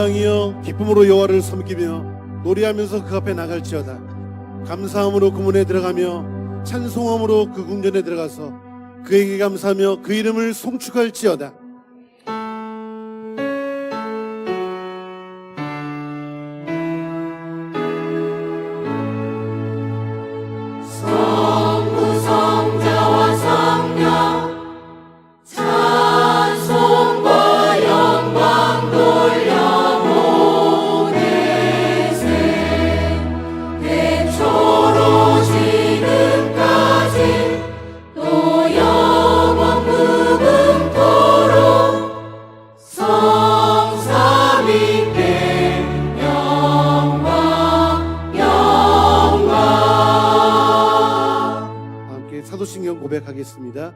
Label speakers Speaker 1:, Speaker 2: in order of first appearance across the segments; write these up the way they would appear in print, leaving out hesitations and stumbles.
Speaker 1: 땅이여 기쁨으로 여호와를 섬기며 노래하면서 그 앞에 나갈지어다. 감사함으로 그 문에 들어가며 찬송함으로 그 궁전에 들어가서 그에게 감사하며 그 이름을 송축할지어다. 사도신경 고백하겠습니다.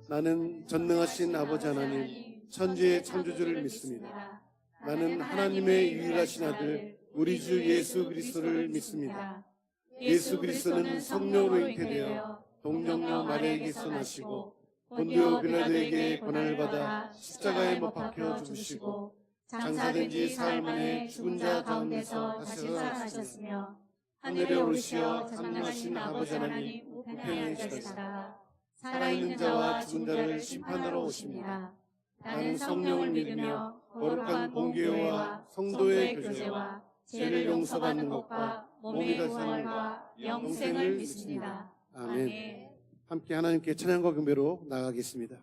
Speaker 1: 나는 전능하신 아버지 하나님 천지의 창조주를 믿습니다. 나는 하나님의 유일하신 아들 우리 주 예수 그리스도를 믿습니다. 예수 그리스도는 성령으로 잉태되어 동정녀 마리아에게서 나시고 본디오 빌라도에게 고난을 받아 십자가에 못 박혀 죽으시고 장사된 지 사흘 만에 죽은 자 가운데서 다시 살아나셨으며 하늘에 오르시어 전능하신 아버지 하나님 우편에 계시다가 살아있는 자와 죽은 자를 심판하러 오십니다. 나는 성령을 믿으며 거룩한 봉교와 성도의 교제와 죄를 용서받는 것과 몸의 구원과 영생을 믿습니다. 아멘. 함께 하나님께 찬양과 경배로 나가겠습니다.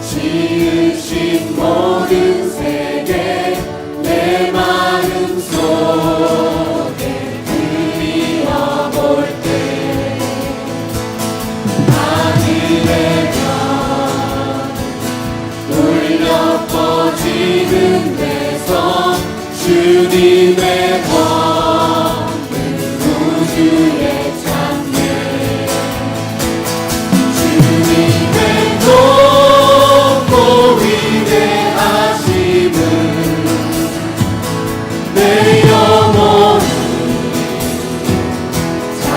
Speaker 2: 지으신 모든 세계 내 마음속에 그리워볼 때 하늘의 별 울려 퍼지는 데서 주님의 권능 우주에 찬양 주님의 위대하심을 내 영혼이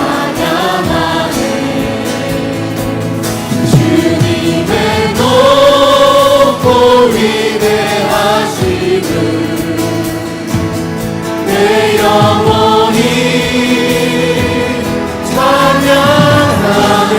Speaker 2: 찬양하네. 주님의 높고 위대하심을 내 영혼이 찬양하네.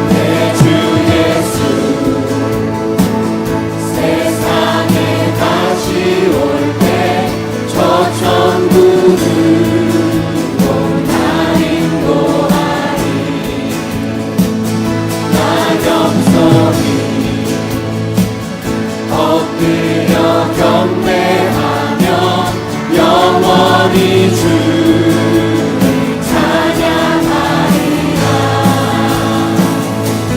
Speaker 2: 내 주 예수 세상에 다시 올 때 저 천국으로 날 인도하리. 나 겸손히 엎드려 경배하며 영원히 주를 찬양하리라.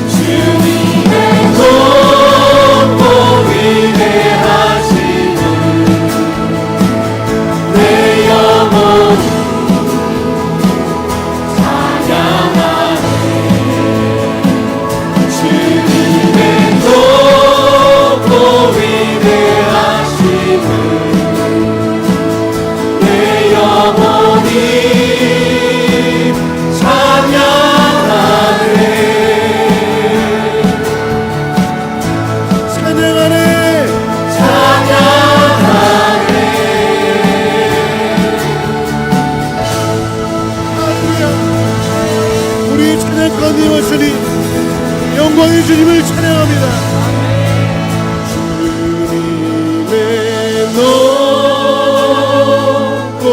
Speaker 2: 주님의 높고 위대하심을 내 영혼이 찬양하네. 주님의 높고 위대하심을 내 영혼이 찬양하네.
Speaker 1: 찬양하네.
Speaker 2: 찬양하네.
Speaker 1: 할렐루야. 우리 찬양권 이었으니 영광의 주님을 찬양합니다.
Speaker 2: 주님의 높고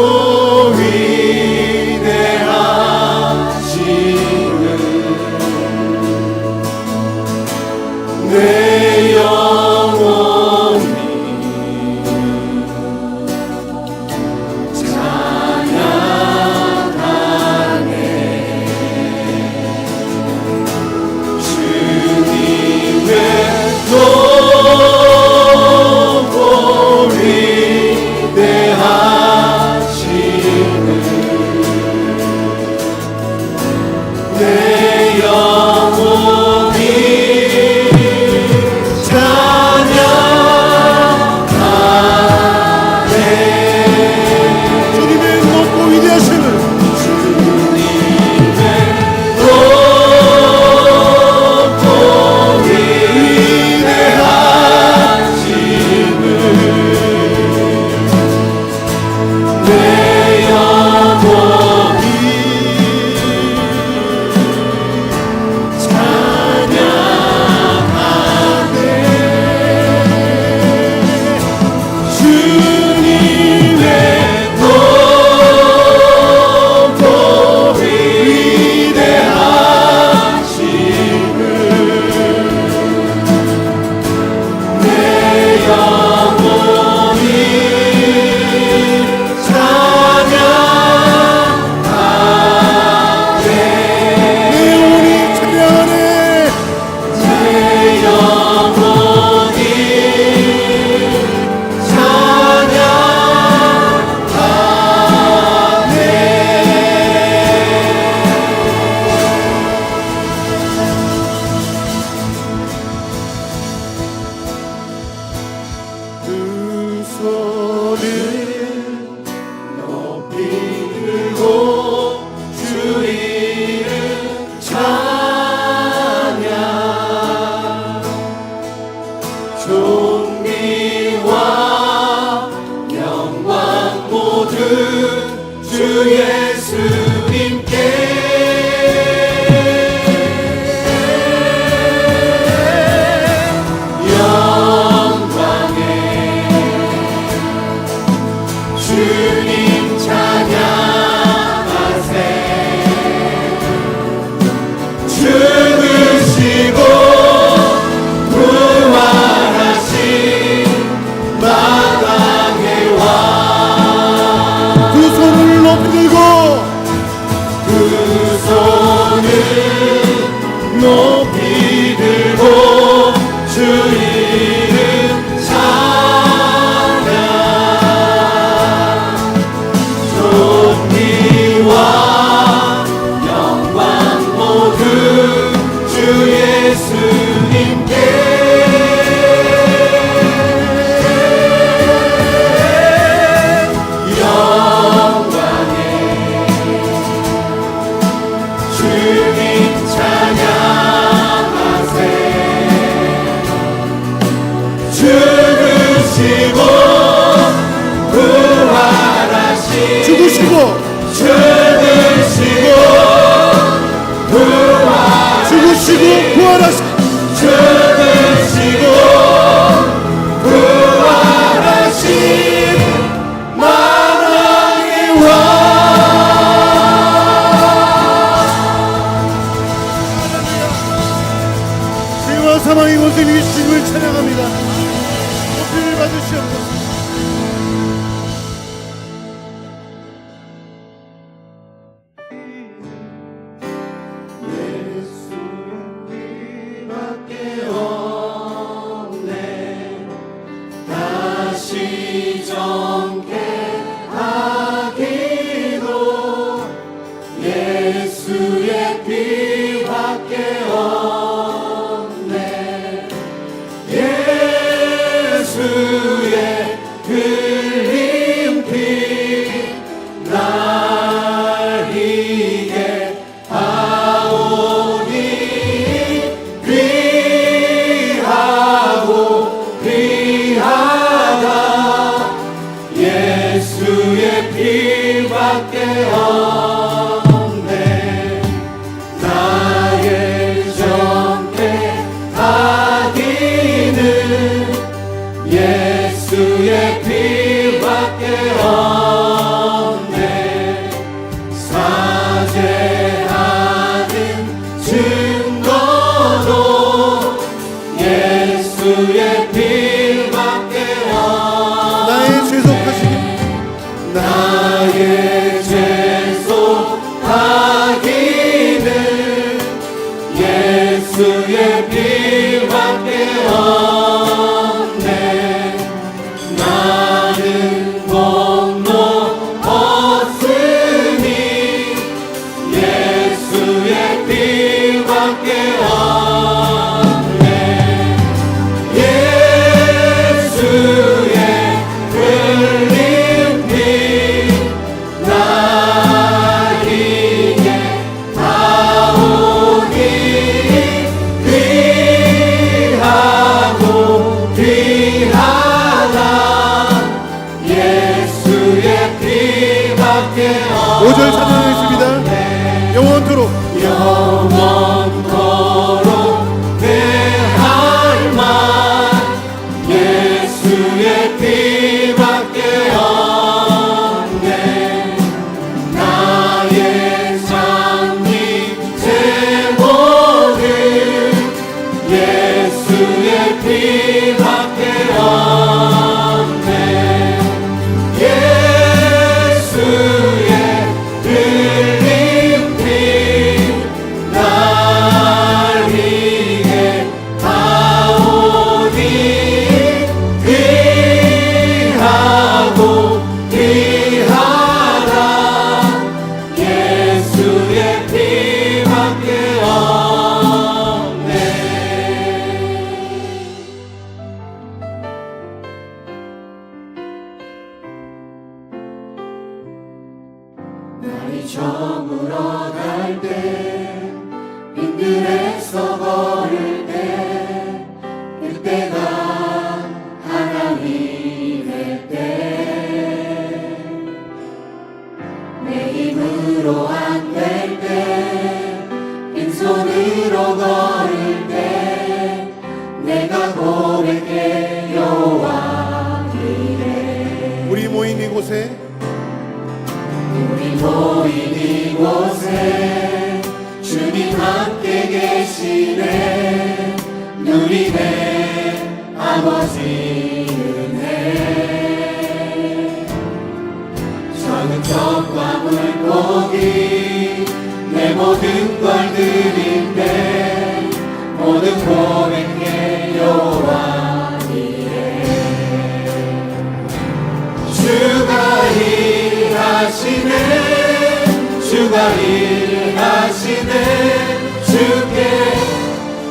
Speaker 2: 위대하심을 내 영혼이 찬양하네. 주님의 높고 위대하심을 내 영혼이 찬양하네.
Speaker 1: 주님의 높고 위대하심을
Speaker 2: 주님의 높고 위대하심을 내 영혼이 찬양하네. 주님의 높고 위대하심을 내 영혼이 찬양하네.
Speaker 1: 내 영혼이 찬양하네.
Speaker 2: 내 영혼이 찬양하네. 두 손을 높이 들고 주 이름 찬양. 존귀와 영광 모두 주 예수님께. 영광에 주님 찬양하세. 죽으시고 부활하신 마당의 왕.
Speaker 1: 두 손을 높이 들고
Speaker 2: 두 손을 높이 들고 주 이름 찬양. 존귀와 영광 모두 주 예수님께. 영광에 주님 찬양하세. 죽으시고 부활하신
Speaker 1: 죽으시고
Speaker 2: 부활
Speaker 1: 사망의 권세 위에 주님을 찬양합니다. 높이를 받으시옵소서.
Speaker 2: 다시 정케 하기도 예수의 피밖에 없네. 예수의 흘린 피 날 이게 하오니 귀하고 귀하다. 예수의 피밖에 없네. 나의 정죄 하기는 예수의 피밖에 없네. 사죄하는 증거도 예수의 피밖에 없네.
Speaker 1: 나의 죄속하시니
Speaker 2: 나의 죄속하기는 예수의 피밖에 없네. 나는 공로 없으니 예수의 피밖에 없네. 예수의 흘린 피 나에게 하오니 귀하고 귀하다. 예수의 피밖에 없네.
Speaker 1: 5절 찬양하겠습니다. 영원토록
Speaker 2: 영원토록 내 할 말 예수의 피밖에 없네. 나의 장님 제목은 예수의 피밖에 없네. 예수의 흘린 피 날 이게 하오니 귀하고 귀하다. 예수의 피밖에 없네. 날이 저물어 갈 때 빈들에서 걸을 때 그때가 하나님의 때. 내 힘으로 안 될 때 빈손으로 걸을 때 내가 고백해 여호와 이래.
Speaker 1: 우리 모인 이곳에
Speaker 2: 우리 모인 이곳에 주님 함께 계시네. 누리네 아버지 은혜. 작은 떡과 물고기 내 모든 걸 드릴 때 모든 고백해 여호와 이래. 주가 일하시네. 주가 일하시네. 주께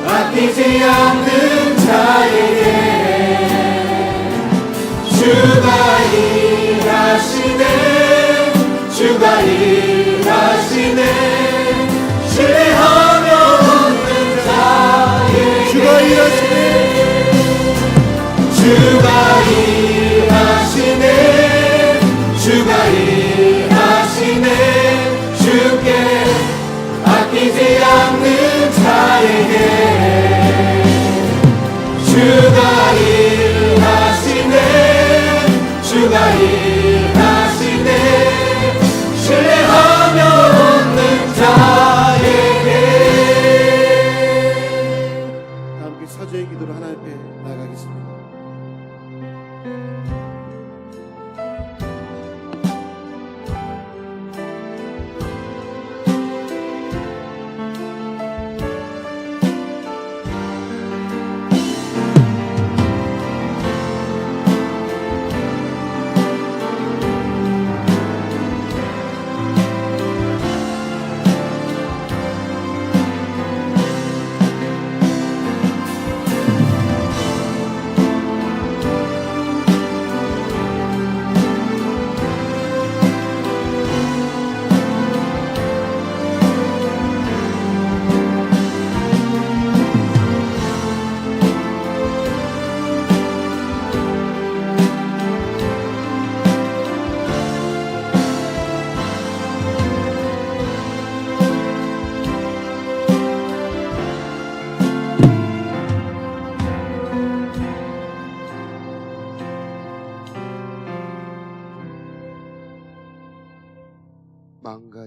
Speaker 2: 아끼지 않는 자에게 주가 일하시네. 주가 일하시네. 신뢰하며 웃는 자에게
Speaker 1: 주가 일하시네.
Speaker 2: 주가 일하시네. 주가 일하시네. 주께 아끼지 않는 자에게 주가 일하시네. 주가 일하시네. 신뢰하며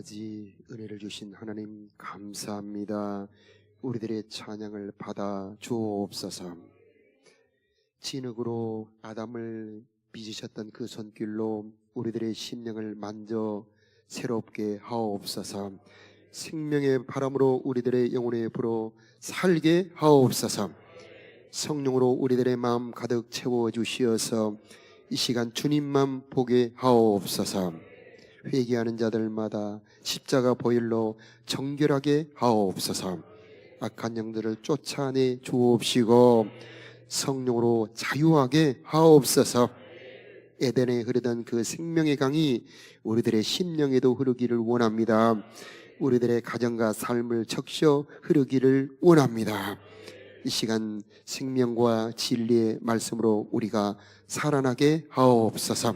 Speaker 3: 가지 은혜를 주신 하나님 감사합니다. 우리들의 찬양을 받아 주옵소서. 진흙으로 아담을 빚으셨던 그 손길로 우리들의 심령을 만져 새롭게 하옵소서. 생명의 바람으로 우리들의 영혼에 불어 살게 하옵소서. 성령으로 우리들의 마음 가득 채워 주시어서 이 시간 주님만 보게 하옵소서. 회개하는 자들마다 십자가 보혈로 정결하게 하옵소서. 악한 영들을 쫓아내 주옵시고 성령으로 자유하게 하옵소서. 에덴에 흐르던 그 생명의 강이 우리들의 심령에도 흐르기를 원합니다. 우리들의 가정과 삶을 적셔 흐르기를 원합니다. 이 시간 생명과 진리의 말씀으로 우리가 살아나게 하옵소서.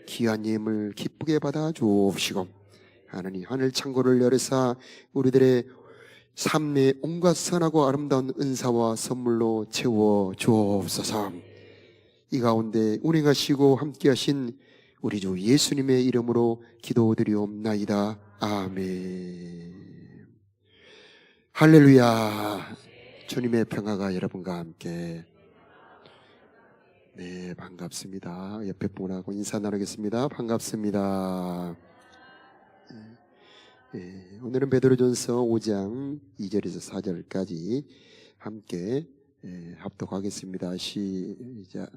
Speaker 3: 귀한 예물 기쁘게 받아 주옵시고 하나님 하늘 창고를 열으사 우리들의 삶의 온갖 선하고 아름다운 은사와 선물로 채워 주옵소서. 이 가운데 운행하시고 함께하신 우리 주 예수님의 이름으로 기도드리옵나이다. 아멘. 할렐루야. 주님의 평화가 여러분과 함께. 네, 반갑습니다. 옆에 분하고 인사 나누겠습니다. 반갑습니다. 네, 오늘은 베드로전서 5장 2절에서 4절까지 함께 합독하겠습니다. 시작.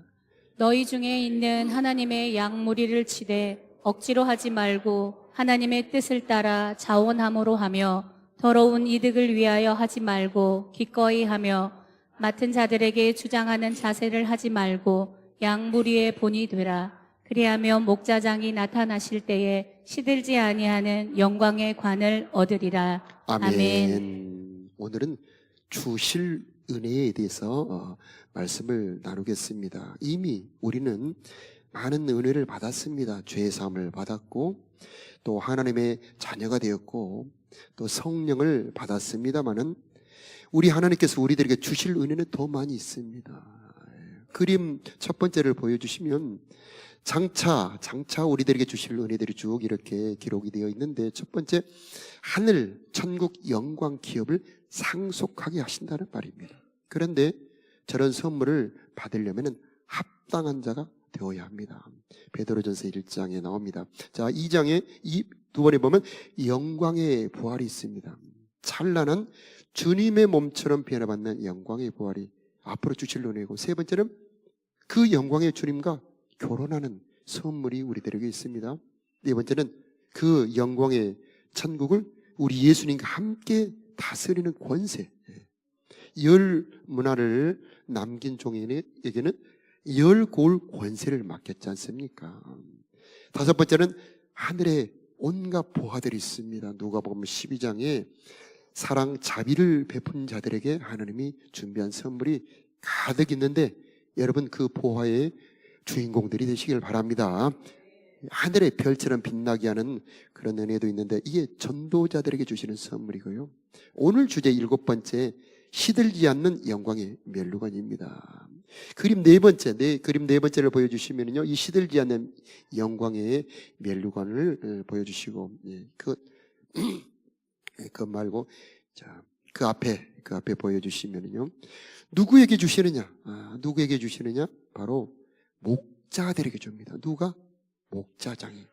Speaker 4: 너희 중에 있는 하나님의 양무리를 치되 억지로 하지 말고 하나님의 뜻을 따라 자원함으로 하며 더러운 이득을 위하여 하지 말고 기꺼이 하며 맡은 자들에게 주장하는 자세를 하지 말고 양무리의 본이 되라. 그리하며 목자장이 나타나실 때에 시들지 아니하는 영광의 관을 얻으리라. 아멘.
Speaker 3: 오늘은 주실 은혜에 대해서 말씀을 나누겠습니다. 이미 우리는 많은 은혜를 받았습니다. 죄 사함을 받았고 또 하나님의 자녀가 되었고 또 성령을 받았습니다마는 우리 하나님께서 우리들에게 주실 은혜는 더 많이 있습니다. 그림 첫 번째를 보여주시면 장차 우리들에게 주실 은혜들이 쭉 이렇게 기록이 되어 있는데, 첫 번째, 하늘 천국 영광 기업을 상속하게 하신다는 말입니다. 그런데 저런 선물을 받으려면 합당한 자가 되어야 합니다. 베드로전서 1장에 나옵니다. 자, 2장에 이 두 번에 보면 영광의 부활이 있습니다. 찬란한 주님의 몸처럼 변화받는 영광의 부활이 앞으로 주실 은혜고, 세 번째는 그 영광의 주님과 결혼하는 선물이 우리들에게 있습니다. 네 번째는 그 영광의 천국을 우리 예수님과 함께 다스리는 권세, 열 문화를 남긴 종에게는 열 고을 권세를 맡겼지 않습니까? 다섯 번째는 하늘에 온갖 보화들이 있습니다. 누가복음 12장에 사랑 자비를 베푼 자들에게 하나님이 준비한 선물이 가득 있는데, 여러분 그 보화의 주인공들이 되시길 바랍니다. 하늘의 별처럼 빛나게 하는 그런 은혜도 있는데, 이게 전도자들에게 주시는 선물이고요. 오늘 주제 일곱 번째, 시들지 않는 영광의 면류관입니다. 그림 네 번째를 보여주시면요, 이 시들지 않는 영광의 면류관을 보여주시고, 그것 말고, 자, 그 앞에 보여주시면요, 누구에게 주시느냐? 누구에게 주시느냐? 바로 목자들에게 줍니다. 누가? 목자장이.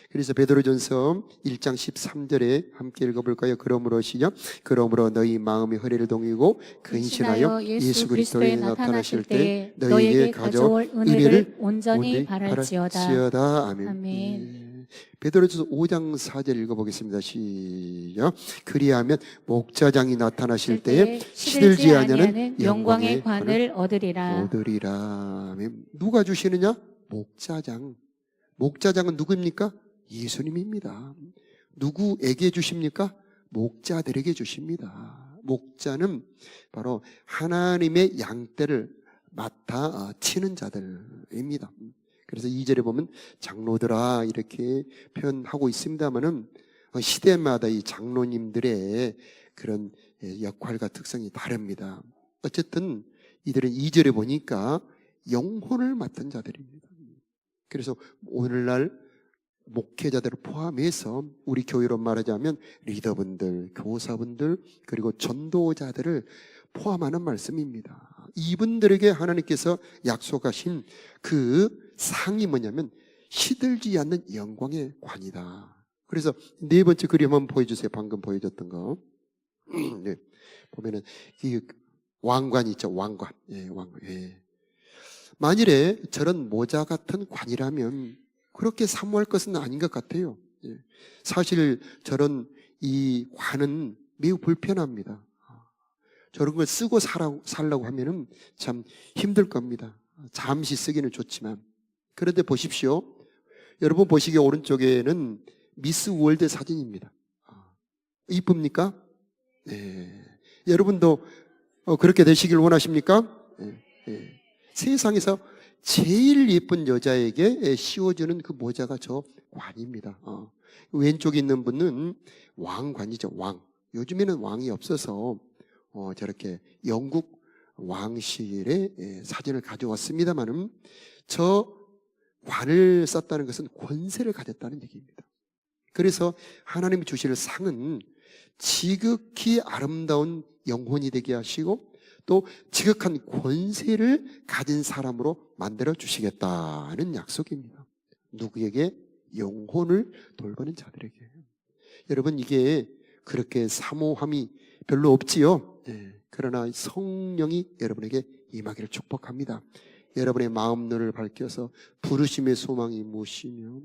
Speaker 3: 그래서 베드로전서 1장 13절에 함께 읽어볼까요? 그러므로 시작. 그러므로 너희 마음의 허리를 동이고 근신하여 예수 그리스도에 나타나실 때 너희에게 가져올 은혜를 온전히 바랄지어다. 아멘. 베드로전서 5장 4절 읽어보겠습니다. 시작. 그리하면 목자장이 나타나실 때에 시들지 아니하는 영광의 관을 얻으리라. 아멘. 누가 주시느냐? 목자장. 목자장은 누구입니까? 예수님입니다. 누구에게 주십니까? 목자들에게 주십니다. 목자는 바로 하나님의 양떼를 맡아 치는 자들입니다. 그래서 2절에 보면 장로들아 이렇게 표현하고 있습니다만은 시대마다 이 장로님들의 그런 역할과 특성이 다릅니다. 어쨌든 이들은 2절에 보니까 영혼을 맡은 자들입니다. 그래서 오늘날 목회자들을 포함해서 우리 교회로 말하자면 리더분들, 교사분들, 그리고 전도자들을 포함하는 말씀입니다. 이분들에게 하나님께서 약속하신 그 상이 뭐냐면 시들지 않는 영광의 관이다. 그래서 네 번째 그림 한번 보여주세요. 방금 보여줬던 거. 네. 보면은 이 왕관 있죠. 왕관. 예, 왕관. 예. 만일에 저런 모자 같은 관이라면 그렇게 사모할 것은 아닌 것 같아요. 예. 사실 저런 이 관은 매우 불편합니다. 저런 걸 쓰고 살라고 하면은 참 힘들 겁니다. 잠시 쓰기는 좋지만. 그런데 보십시오. 여러분 보시기에 오른쪽에는 미스 월드 사진입니다. 이쁩니까? 네. 여러분도 그렇게 되시길 원하십니까? 네. 네. 세상에서 제일 예쁜 여자에게 씌워주는 그 모자가 저 관입니다. 왼쪽에 있는 분은 왕관이죠. 왕. 요즘에는 왕이 없어서 저렇게 영국 왕실의 사진을 가져왔습니다만은 저 관을 썼다는 것은 권세를 가졌다는 얘기입니다. 그래서 하나님이 주실 상은 지극히 아름다운 영혼이 되게 하시고 또 지극한 권세를 가진 사람으로 만들어 주시겠다는 약속입니다. 누구에게? 영혼을 돌보는 자들에게. 여러분 이게 그렇게 사모함이 별로 없지요. 네. 그러나 성령이 여러분에게 임하기를 축복합니다. 여러분의 마음 눈을 밝혀서 부르심의 소망이 무엇이며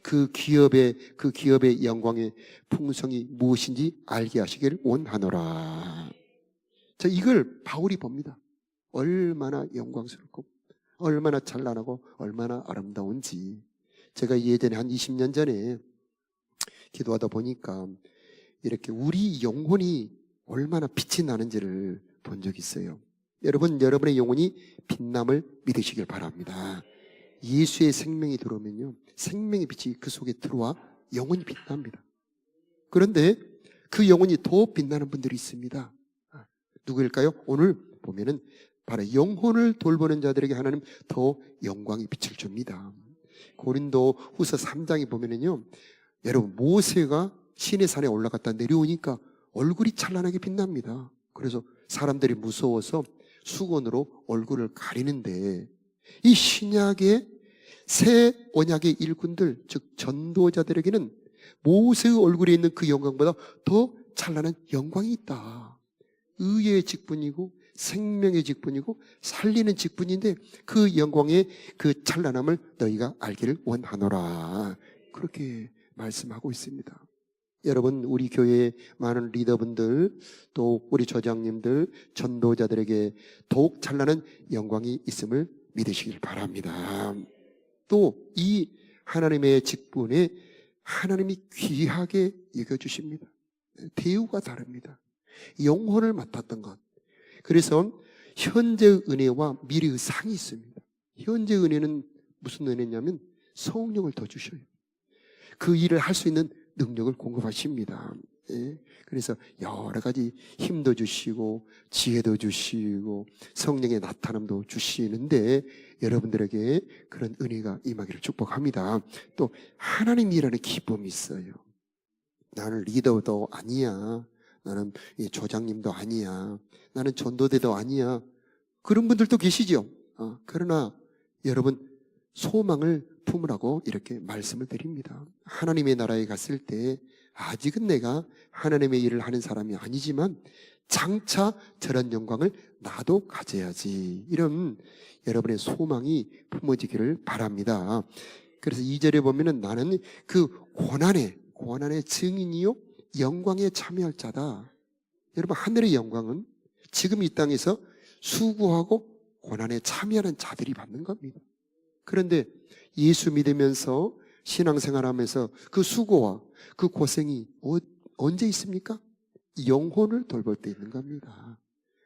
Speaker 3: 그 기업의 영광의 풍성이 무엇인지 알게 하시기를 원하노라. 자, 이걸 바울이 봅니다. 얼마나 영광스럽고 얼마나 찬란하고 얼마나 아름다운지. 제가 예전에 한 20년 전에 기도하다 보니까 이렇게 우리 영혼이 얼마나 빛이 나는지를 본 적이 있어요. 여러분의 영혼이 빛남을 믿으시길 바랍니다. 예수의 생명이 들어오면요, 생명의 빛이 그 속에 들어와 영혼이 빛납니다. 그런데 그 영혼이 더 빛나는 분들이 있습니다. 누구일까요? 오늘 보면은 바로 영혼을 돌보는 자들에게 하나님 더 영광의 빛을 줍니다. 고린도 후서 3장에 보면은요, 여러분 모세가 시내산에 올라갔다 내려오니까 얼굴이 찬란하게 빛납니다. 그래서 사람들이 무서워서 수건으로 얼굴을 가리는데 이 신약의 새 언약의 일꾼들, 즉 전도자들에게는 모세의 얼굴에 있는 그 영광보다 더 찬란한 영광이 있다. 의의 직분이고 생명의 직분이고 살리는 직분인데 그 영광의 그 찬란함을 너희가 알기를 원하노라. 그렇게 말씀하고 있습니다. 여러분 우리 교회의 많은 리더분들 또 우리 저장님들 전도자들에게 더욱 찬란한 영광이 있음을 믿으시길 바랍니다. 또 이 하나님의 직분에 하나님이 귀하게 여겨주십니다. 대우가 다릅니다. 영혼을 맡았던 것. 그래서 현재의 은혜와 미래의 상이 있습니다. 현재의 은혜는 무슨 은혜냐면 성령을 더 주셔요. 그 일을 할 수 있는 능력을 공급하십니다. 예. 그래서 여러 가지 힘도 주시고 지혜도 주시고 성령의 나타남도 주시는데 여러분들에게 그런 은혜가 임하기를 축복합니다. 또 하나님이 일하는 기쁨이 있어요. 나는 리더도 아니야. 나는 조장님도 아니야. 나는 전도대도 아니야. 그런 분들도 계시죠. 그러나 여러분 소망을 품으라고 이렇게 말씀을 드립니다. 하나님의 나라에 갔을 때 아직은 내가 하나님의 일을 하는 사람이 아니지만 장차 저런 영광을 나도 가져야지. 이런 여러분의 소망이 품어지기를 바랍니다. 그래서 2절에 보면은 나는 그 고난의 증인이요 영광에 참여할 자다. 여러분 하늘의 영광은 지금 이 땅에서 수고하고 고난에 참여하는 자들이 받는 겁니다. 그런데 예수 믿으면서 신앙생활하면서 그 수고와 그 고생이 언제 있습니까? 영혼을 돌볼 때 있는 겁니다.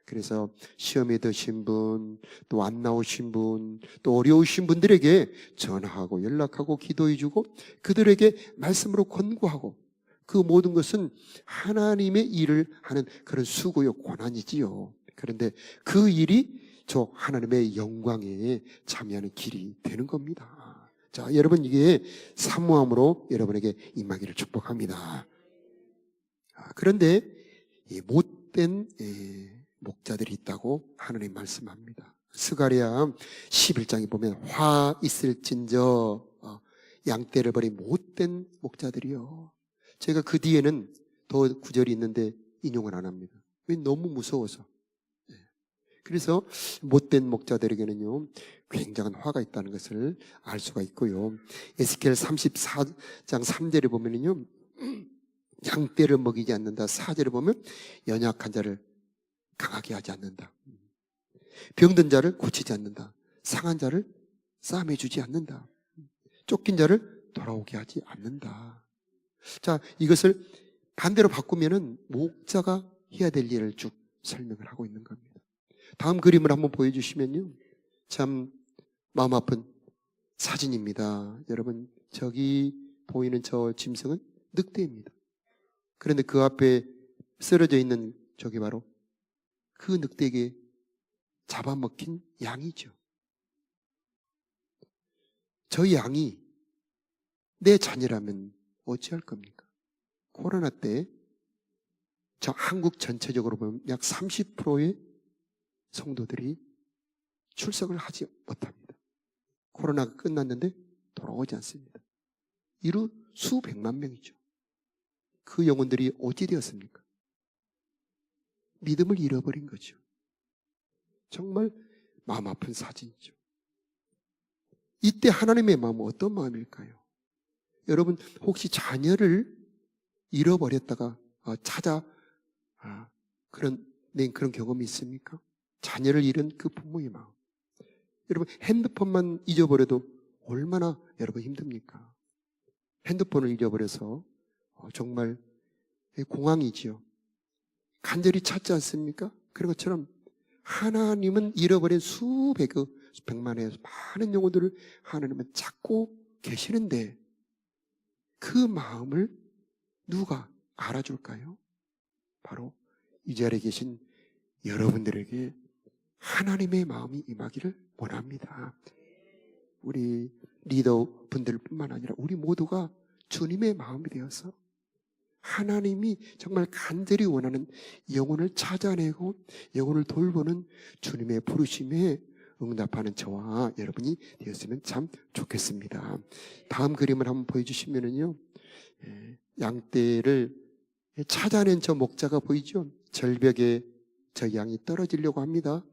Speaker 3: 그래서 시험에 드신 분, 또 안 나오신 분, 또 어려우신 분들에게 전화하고 연락하고 기도해주고 그들에게 말씀으로 권고하고 그 모든 것은 하나님의 일을 하는 그런 수고요 고난이지요. 그런데 그 일이 저 하나님의 영광에 참여하는 길이 되는 겁니다. 자, 여러분 이게 사모함으로 여러분에게 임하기를 축복합니다. 그런데 이 못된 목자들이 있다고 하나님 말씀합니다. 스가랴 11장에 보면 화 있을진저 양떼를 버린 못된 목자들이요. 제가 그 뒤에는 더 구절이 있는데 인용을 안 합니다. 왜? 너무 무서워서. 그래서 못된 목자들에게는요 굉장한 화가 있다는 것을 알 수가 있고요. 에스겔 34장 3절에 보면은요 양떼를 먹이지 않는다. 4절에 보면 연약한 자를 강하게 하지 않는다. 병든 자를 고치지 않는다. 상한 자를 싸매 주지 않는다. 쫓긴 자를 돌아오게 하지 않는다. 자, 이것을 반대로 바꾸면은 목자가 해야 될 일을 쭉 설명을 하고 있는 겁니다. 다음 그림을 한번 보여주시면요, 참 마음 아픈 사진입니다. 여러분, 저기 보이는 저 짐승은 늑대입니다. 그런데 그 앞에 쓰러져 있는 저게 바로 그 늑대에게 잡아먹힌 양이죠. 저 양이 내 자녀라면 어찌할 겁니까? 코로나 때 저 한국 전체적으로 보면 약 30%의 성도들이 출석을 하지 못합니다. 코로나가 끝났는데 돌아오지 않습니다. 이루 수백만 명이죠. 그 영혼들이 어찌 되었습니까? 믿음을 잃어버린 거죠. 정말 마음 아픈 사진이죠. 이때 하나님의 마음은 어떤 마음일까요? 여러분, 혹시 자녀를 잃어버렸다가 찾아 그런 경험이 있습니까? 자녀를 잃은 그 부모의 마음. 여러분, 핸드폰만 잊어버려도 얼마나 여러분 힘듭니까? 핸드폰을 잊어버려서 정말 공황이지요. 간절히 찾지 않습니까? 그런 것처럼 하나님은 잃어버린 수백만의 많은 영혼들을 하나님은 찾고 계시는데 그 마음을 누가 알아줄까요? 바로 이 자리에 계신 여러분들에게 하나님의 마음이 임하기를 원합니다. 우리 리더분들뿐만 아니라 우리 모두가 주님의 마음이 되어서 하나님이 정말 간절히 원하는 영혼을 찾아내고 영혼을 돌보는 주님의 부르심에 응답하는 저와 여러분이 되었으면 참 좋겠습니다. 다음 그림을 한번 보여주시면은요, 양떼를 찾아낸 저 목자가 보이죠? 절벽에 저 양이 떨어지려고 합니다.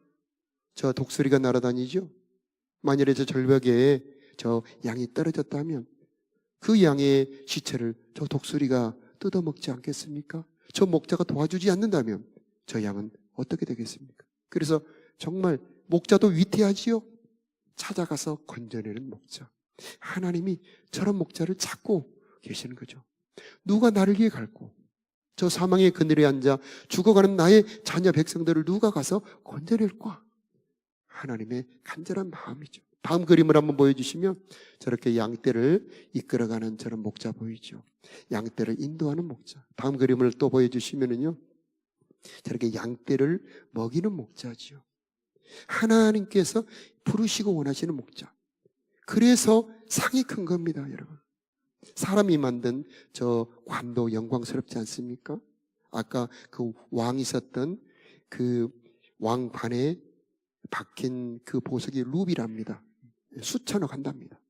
Speaker 3: 저 독수리가 날아다니죠? 만일에 저 절벽에 저 양이 떨어졌다면 그 양의 시체를 저 독수리가 뜯어먹지 않겠습니까? 저 목자가 도와주지 않는다면 저 양은 어떻게 되겠습니까? 그래서 정말 목자도 위태하지요? 찾아가서 건져내는 목자. 하나님이 저런 목자를 찾고 계시는 거죠. 누가 나를 위해 갈고 저 사망의 그늘에 앉아 죽어가는 나의 자녀 백성들을 누가 가서 건져낼까? 하나님의 간절한 마음이죠. 다음 그림을 한번 보여주시면 저렇게 양떼를 이끌어가는 저런 목자 보이죠? 양떼를 인도하는 목자. 다음 그림을 또 보여주시면은요, 저렇게 양떼를 먹이는 목자지요. 하나님께서 부르시고 원하시는 목자. 그래서 상이 큰 겁니다, 여러분. 사람이 만든 저 관도 영광스럽지 않습니까? 아까 그 왕이 있었던 그 왕관에 박힌 그 보석이 루비랍니다. 수천억 한답니다.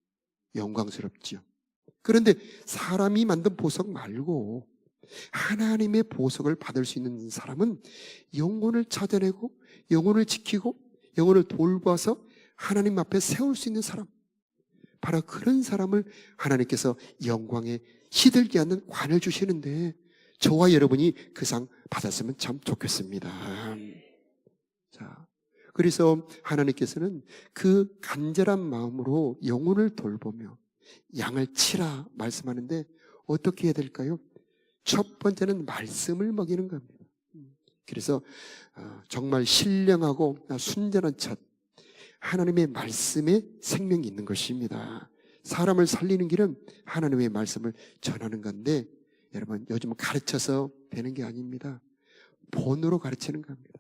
Speaker 3: 영광스럽지요. 그런데 사람이 만든 보석 말고 하나님의 보석을 받을 수 있는 사람은 영혼을 찾아내고 영혼을 지키고 영혼을 돌봐서 하나님 앞에 세울 수 있는 사람, 바로 그런 사람을 하나님께서 영광에 시들게 않는 관을 주시는데 저와 여러분이 그 상 받았으면 참 좋겠습니다. 자, 그래서 하나님께서는 그 간절한 마음으로 영혼을 돌보며 양을 치라 말씀하는데 어떻게 해야 될까요? 첫 번째는 말씀을 먹이는 겁니다. 그래서 정말 신령하고 순전한 첫 하나님의 말씀에 생명이 있는 것입니다. 사람을 살리는 길은 하나님의 말씀을 전하는 건데 여러분, 요즘은 가르쳐서 되는 게 아닙니다. 본으로 가르치는 겁니다.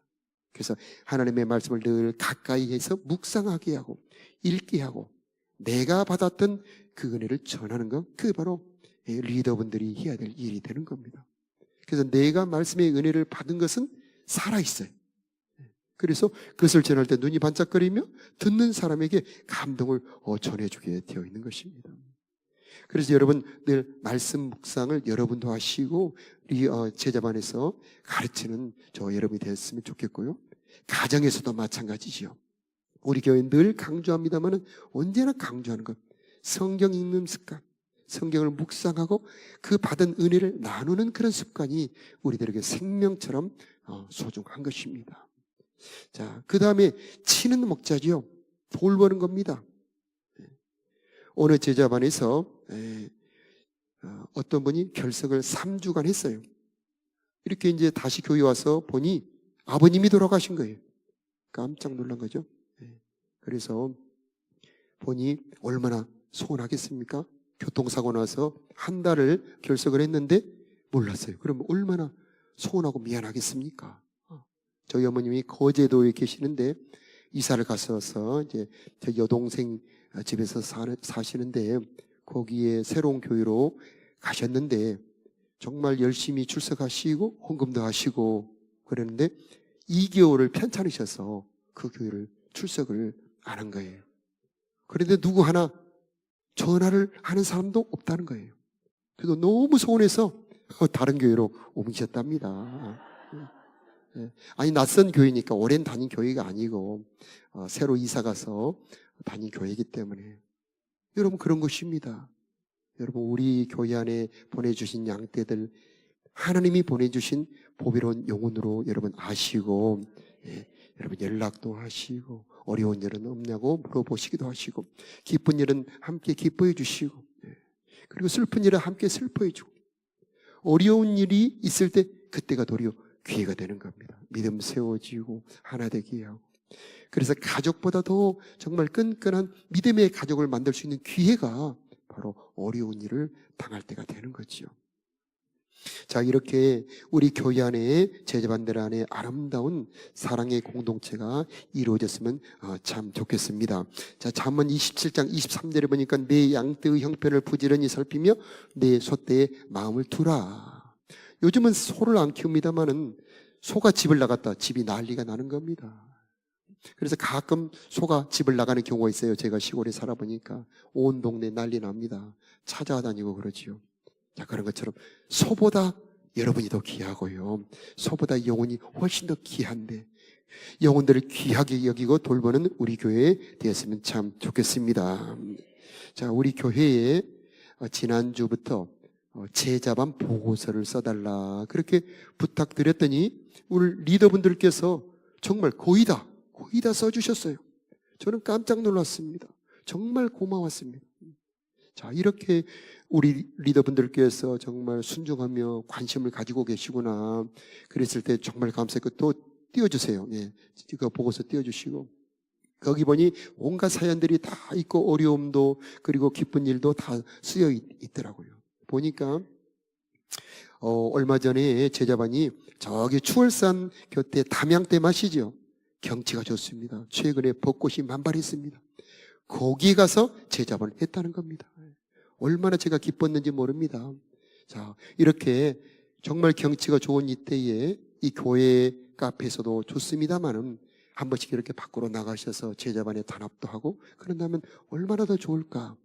Speaker 3: 그래서 하나님의 말씀을 늘 가까이 해서 묵상하게 하고 읽게 하고 내가 받았던 그 은혜를 전하는 것, 그게 바로 리더분들이 해야 될 일이 되는 겁니다. 그래서 내가 말씀의 은혜를 받은 것은 살아있어요. 그래서 그것을 전할 때 눈이 반짝거리며 듣는 사람에게 감동을 전해주게 되어 있는 것입니다. 그래서 여러분 늘 말씀 묵상을 여러분도 하시고 제자반에서 가르치는 저 여러분이 됐으면 좋겠고요. 가정에서도 마찬가지지요. 우리 교회는 늘 강조합니다만 언제나 강조하는 것, 성경 읽는 습관, 성경을 묵상하고 그 받은 은혜를 나누는 그런 습관이 우리들에게 생명처럼 소중한 것입니다. 자, 그 다음에 치는 목자지요. 돌보는 겁니다. 어느 제자반에서 어떤 분이 결석을 3주간 했어요. 이렇게 이제 다시 교회 와서 보니 아버님이 돌아가신 거예요. 깜짝 놀란 거죠. 그래서 보니 얼마나 서운하겠습니까? 교통사고 나서 한 달을 결석을 했는데 몰랐어요. 그럼 얼마나 서운하고 미안하겠습니까? 저희 어머님이 거제도에 계시는데 이사를 갔어서 이제 저 여동생 집에서 사시는데 거기에 새로운 교회로 가셨는데 정말 열심히 출석하시고 헌금도 하시고 그랬는데 2개월을 편찮으셔서 그 교회를 출석을 안 한 거예요. 그런데 누구 하나 전화를 하는 사람도 없다는 거예요. 그래서 너무 서운해서 다른 교회로 옮기셨답니다. 아니 낯선 교회니까 오랜 다닌 교회가 아니고 새로 이사 가서 다닌 교회이기 때문에 여러분 그런 것입니다. 여러분 우리 교회 안에 보내주신 양떼들 하나님이 보내주신 보배로운 영혼으로 여러분 아시고 여러분 연락도 하시고 어려운 일은 없냐고 물어보시기도 하시고 기쁜 일은 함께 기뻐해 주시고 그리고 슬픈 일은 함께 슬퍼해 주고 어려운 일이 있을 때 그때가 도리어 기회가 되는 겁니다. 믿음 세워지고 하나 되게 하고 그래서 가족보다 더 정말 끈끈한 믿음의 가족을 만들 수 있는 기회가 바로 어려운 일을 당할 때가 되는 거죠. 자, 이렇게 우리 교회 안에 제자반들 안에 아름다운 사랑의 공동체가 이루어졌으면 참 좋겠습니다. 자, 잠언 27장 23절에 보니까 내 양떼의 형편을 부지런히 살피며 내 소떼에 마음을 두라. 요즘은 소를 안 키웁니다만은 소가 집을 나갔다 집이 난리가 나는 겁니다. 그래서 가끔 소가 집을 나가는 경우가 있어요. 제가 시골에 살아보니까 온 동네 난리 납니다. 찾아다니고 그러지요. 자, 그런 것처럼 소보다 여러분이 더 귀하고요. 소보다 영혼이 훨씬 더 귀한데 영혼들을 귀하게 여기고 돌보는 우리 교회 되었으면 참 좋겠습니다. 자, 우리 교회에 지난주부터 제자반 보고서를 써달라 그렇게 부탁드렸더니 우리 리더분들께서 정말 거의 다 써주셨어요. 저는 깜짝 놀랐습니다. 정말 고마웠습니다. 자, 이렇게 우리 리더분들께서 정말 순종하며 관심을 가지고 계시구나. 그랬을 때 정말 감사했고 또 띄워주세요. 예, 그 보고서 띄워주시고 거기 보니 온갖 사연들이 다 있고 어려움도 그리고 기쁜 일도 다 쓰여 있더라고요. 보니까 얼마 전에 제자반이 저기 추월산 곁에 담양댐 아시죠? 경치가 좋습니다. 최근에 벚꽃이 만발했습니다. 거기 가서 제자반을 했다는 겁니다. 얼마나 제가 기뻤는지 모릅니다. 자, 이렇게 정말 경치가 좋은 이때에 이 교회 카페에서도 좋습니다만은 한 번씩 이렇게 밖으로 나가셔서 제자반에 단합도 하고 그런다면 얼마나 더 좋을까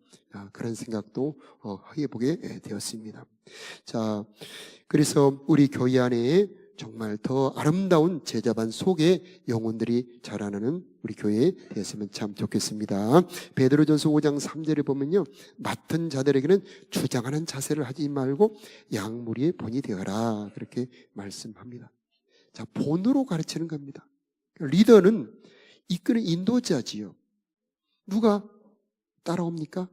Speaker 3: 그런 생각도 해보게 되었습니다. 자, 그래서 우리 교회 안에 정말 더 아름다운 제자반 속에 영혼들이 자라나는 우리 교회 되었으면 참 좋겠습니다. 베드로전서 5장 3절에 보면요, 맡은 자들에게는 주장하는 자세를 하지 말고 양무리의 본이 되어라 그렇게 말씀합니다. 자, 본으로 가르치는 겁니다. 리더는 이끄는 인도자지요. 누가 따라옵니까?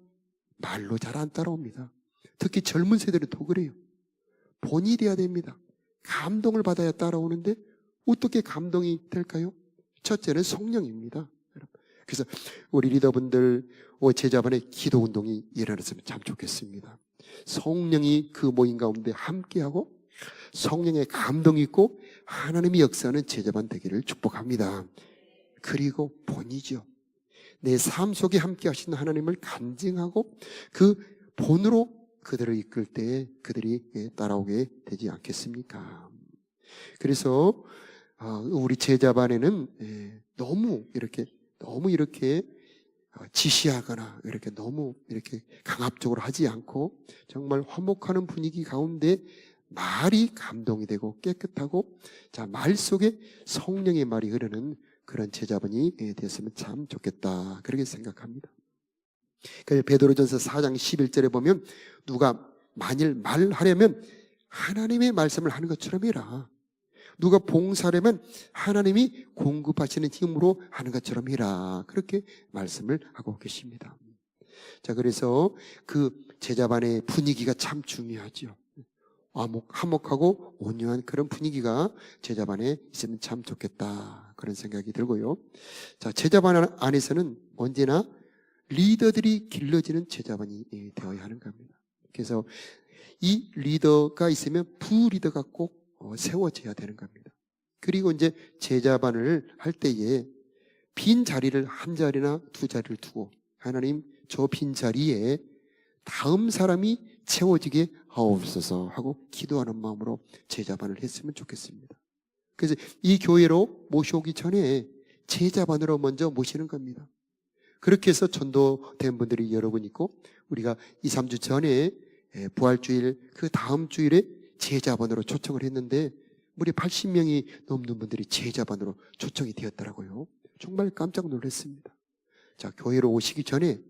Speaker 3: 말로 잘 안 따라옵니다. 특히 젊은 세대는 더 그래요. 본이 돼야 됩니다. 감동을 받아야 따라오는데 어떻게 감동이 될까요? 첫째는 성령입니다. 그래서 우리 리더분들 제자반의 기도 운동이 일어났으면 참 좋겠습니다. 성령이 그 모임 가운데 함께하고 성령의 감동이 있고 하나님이 역사하는 제자반 되기를 축복합니다. 그리고 본이죠. 내 삶 속에 함께 하시는 하나님을 간증하고 그 본으로 그들을 이끌 때 그들이 따라오게 되지 않겠습니까? 그래서 우리 제자반에는 너무 이렇게 지시하거나 이렇게 너무 이렇게 강압적으로 하지 않고 정말 화목하는 분위기 가운데 말이 감동이 되고 깨끗하고 말 속에 성령의 말이 흐르는 그런 제자반이 됐으면 참 좋겠다, 그렇게 생각합니다. 베드로전서 4장 11절에 보면 누가 만일 말하려면 하나님의 말씀을 하는 것처럼 해라. 누가 봉사하려면 하나님이 공급하시는 힘으로 하는 것처럼 해라, 그렇게 말씀을 하고 계십니다. 그래서 그 제자반의 분위기가 참 중요하죠. 화목하고 온유한 그런 분위기가 제자반에 있으면 참 좋겠다, 그런 생각이 들고요. 제자반 안에서는 언제나 리더들이 길러지는 제자반이 되어야 하는 겁니다. 그래서 이 리더가 있으면 부리더가 꼭 세워져야 되는 겁니다. 그리고 이제 제자반을 할 때에 빈 자리를 한 자리나 두 자리를 두고 하나님, 저 빈 자리에 다음 사람이 채워지게 하옵소서 하고 기도하는 마음으로 제자반을 했으면 좋겠습니다. 그래서 이 교회로 모셔오기 전에 제자반으로 먼저 모시는 겁니다. 그렇게 해서 전도된 분들이 여러 분 있고, 우리가 2, 3주 전에 부활주일 그 다음 주일에 제자반으로 초청을 했는데 무려 80명이 넘는 분들이 제자반으로 초청이 되었더라고요. 정말 깜짝 놀랐습니다. 교회로 오시기 전에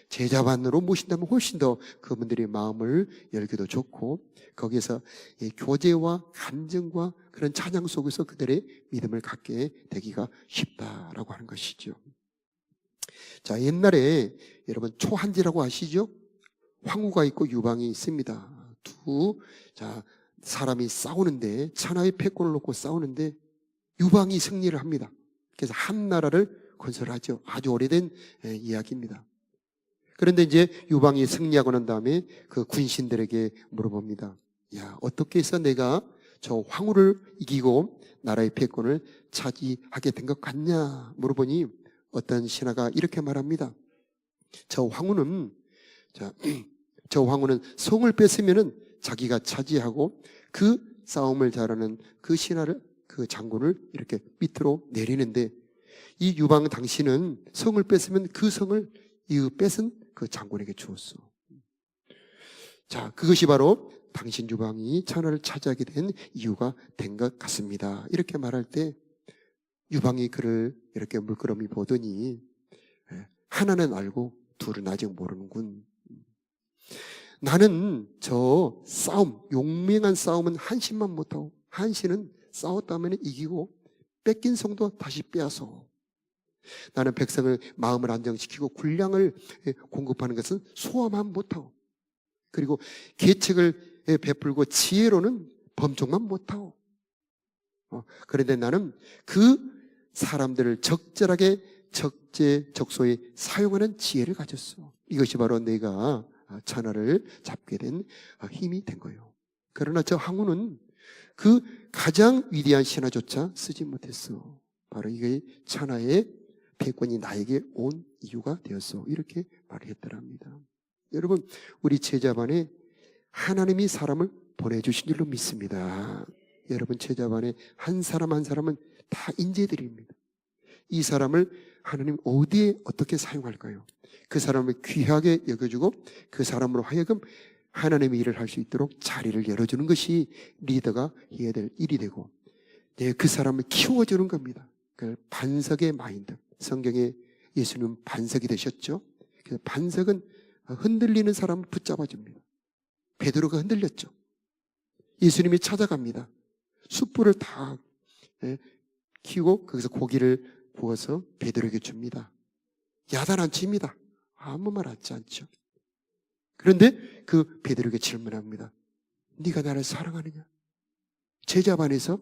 Speaker 3: 제자반으로 모신다면 훨씬 더 그분들의 마음을 열기도 좋고, 거기에서 교제와 간증과 그런 찬양 속에서 그들의 믿음을 갖게 되기가 쉽다라고 하는 것이죠. 옛날에 여러분 초한지라고 아시죠? 황후가 있고 유방이 있습니다. 두 사람이 싸우는데, 천하의 패권을 놓고 싸우는데 유방이 승리를 합니다. 그래서 한 나라를 건설하죠. 아주 오래된 이야기입니다. 그런데 이제 유방이 승리하고 난 다음에 그 군신들에게 물어봅니다. 야, 어떻게 해서 내가 저 황후를 이기고 나라의 패권을 차지하게 된 것 같냐 물어보니 어떤 신하가 이렇게 말합니다. 저 황후는 성을 뺏으면은 자기가 차지하고 그 싸움을 잘하는 그 신하를, 그 장군을 이렇게 밑으로 내리는데, 이 유방 당신은 성을 뺏으면 그 성을 뺏은 그 장군에게 주었어. 그것이 바로 당신 유방이 천하를 차지하게 된 이유가 된 것 같습니다. 이렇게 말할 때 유방이 그를 이렇게 물끄러미 보더니 하나는 알고 둘은 아직 모르는군. 나는 저 싸움, 용맹한 싸움은 한신만 못하고, 한신은 싸웠다면 이기고 뺏긴 성도 다시 빼앗어. 나는 백성을 마음을 안정시키고 군량을 공급하는 것은 소화만 못하고, 그리고 계책을 베풀고 지혜로는 범종만 못하고, 그런데 나는 그 사람들을 적절하게 적재적소에 사용하는 지혜를 가졌어. 이것이 바로 내가 천하를 잡게 된 힘이 된 거예요. 그러나 저 황후는 그 가장 위대한 신하조차 쓰지 못했어. 바로 이게 천하의 패권이 나에게 온 이유가 되었어. 이렇게 말을 했더랍니다. 여러분, 우리 제자반에 하나님이 사람을 보내주신 줄로 믿습니다. 여러분, 제자반에 한 사람 한 사람은 다 인재들입니다. 이 사람을 하나님 어디에 어떻게 사용할까요? 그 사람을 귀하게 여겨주고 그 사람으로 하여금 하나님의 일을 할 수 있도록 자리를 열어주는 것이 리더가 해야 될 일이 되고, 그 사람을 키워주는 겁니다. 그 반석의 마인드. 성경에 예수님 반석이 되셨죠. 그래서 반석은 흔들리는 사람을 붙잡아줍니다. 베드로가 흔들렸죠. 예수님이 찾아갑니다. 숯불을 다 키우고 거기서 고기를 구워서 베드로에게 줍니다. 야단 안 칩니다. 아무 말 하지 않죠. 그런데 그 베드로에게 질문합니다. 네가 나를 사랑하느냐? 제자반에서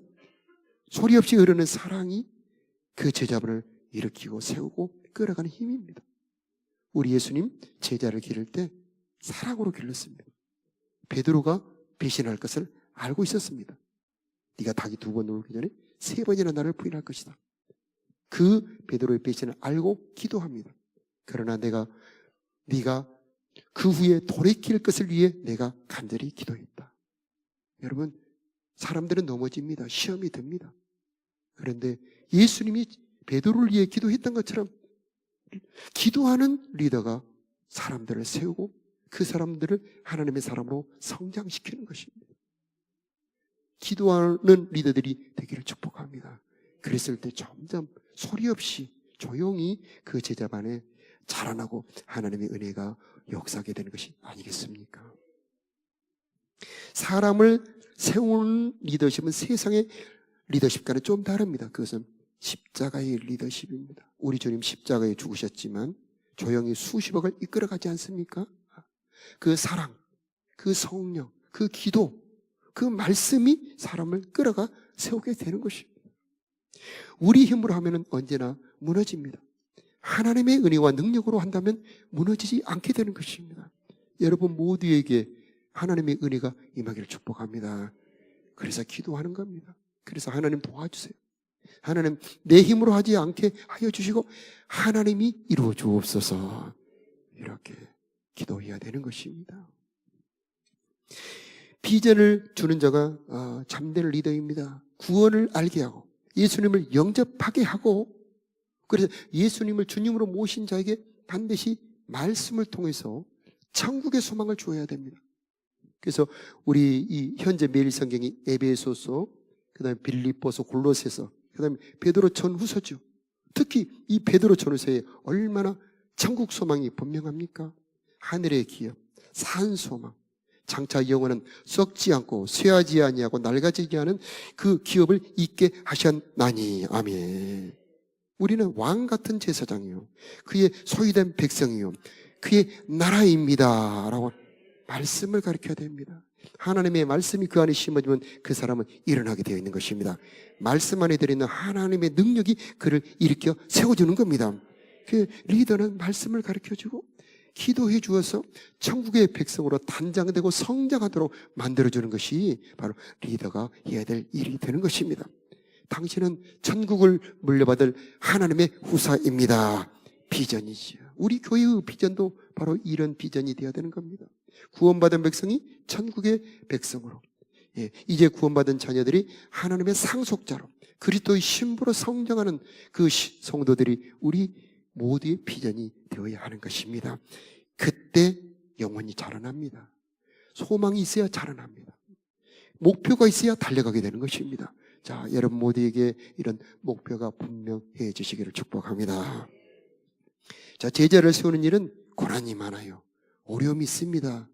Speaker 3: 소리 없이 흐르는 사랑이 그 제자반을 일으키고 세우고 끌어가는 힘입니다. 우리 예수님 제자를 기를 때 사랑으로 길렀습니다. 베드로가 배신할 것을 알고 있었습니다. 네가 닭이 2번 울기 전에 3번이나 나를 부인할 것이다. 그 베드로의 배신을 알고 기도합니다. 그러나 네가 그 후에 돌이킬 것을 위해 내가 간절히 기도했다. 여러분, 사람들은 넘어집니다. 시험이 듭니다. 그런데 예수님이 베드로를 위해 기도했던 것처럼 기도하는 리더가 사람들을 세우고 그 사람들을 하나님의 사람으로 성장시키는 것입니다. 기도하는 리더들이 되기를 축복합니다. 그랬을 때 점점 소리 없이 조용히 그 제자반에 자라나고 하나님의 은혜가 역사하게 되는 것이 아니겠습니까? 사람을 세우는 리더십은 세상의 리더십과는 좀 다릅니다. 그것은 십자가의 리더십입니다. 우리 주님 십자가에 죽으셨지만 조용히 수십억을 이끌어가지 않습니까? 그 사랑, 그 성령, 그 기도, 그 말씀이 사람을 끌어가 세우게 되는 것입니다. 우리 힘으로 하면 언제나 무너집니다. 하나님의 은혜와 능력으로 한다면 무너지지 않게 되는 것입니다. 여러분 모두에게 하나님의 은혜가 임하기를 축복합니다. 그래서 기도하는 겁니다. 그래서 하나님 도와주세요. 하나님 내 힘으로 하지 않게 하여 주시고 하나님이 이루어 주옵소서. 이렇게 기도해야 되는 것입니다. 비전을 주는 자가 참된 리더입니다. 구원을 알게 하고 예수님을 영접하게 하고, 그래서 예수님을 주님으로 모신 자에게 반드시 말씀을 통해서 천국의 소망을 주어야 됩니다. 그래서 우리 이 현재 매일 성경이 에베소서, 그다음에 빌립보서, 골로새서, 그다음에 베드로 전후서죠. 특히 이 베드로 전후서에 얼마나 천국 소망이 분명합니까? 하늘의 기업, 산 소망, 장차 영혼은 썩지 않고 쇠하지 아니하고 낡아지지 않은 그 기업을 잊게 하셨나니. 아멘. 우리는 왕 같은 제사장이요, 그의 소유된 백성이요, 그의 나라입니다 라고 말씀을 가르쳐야 됩니다. 하나님의 말씀이 그 안에 심어지면 그 사람은 일어나게 되어 있는 것입니다. 말씀 안에 들어있는 하나님의 능력이 그를 일으켜 세워주는 겁니다. 그 리더는 말씀을 가르쳐주고 기도해 주어서 천국의 백성으로 단장되고 성장하도록 만들어주는 것이 바로 리더가 해야 될 일이 되는 것입니다. 당신은 천국을 물려받을 하나님의 후사입니다. 비전이지요. 우리 교회의 비전도 바로 이런 비전이 되어야 되는 겁니다. 구원받은 백성이 천국의 백성으로, 이제 구원받은 자녀들이 하나님의 상속자로 그리스도의 신부로 성장하는 그 성도들이 우리 모두의 비전이 되어야 하는 것입니다. 그때 영혼이 자라납니다. 소망이 있어야 자라납니다. 목표가 있어야 달려가게 되는 것입니다. 자, 여러분 모두에게 이런 목표가 분명해 주시기를 축복합니다. 자, 제자를 세우는 일은 고난이 많아요. 어려움이 있습니다.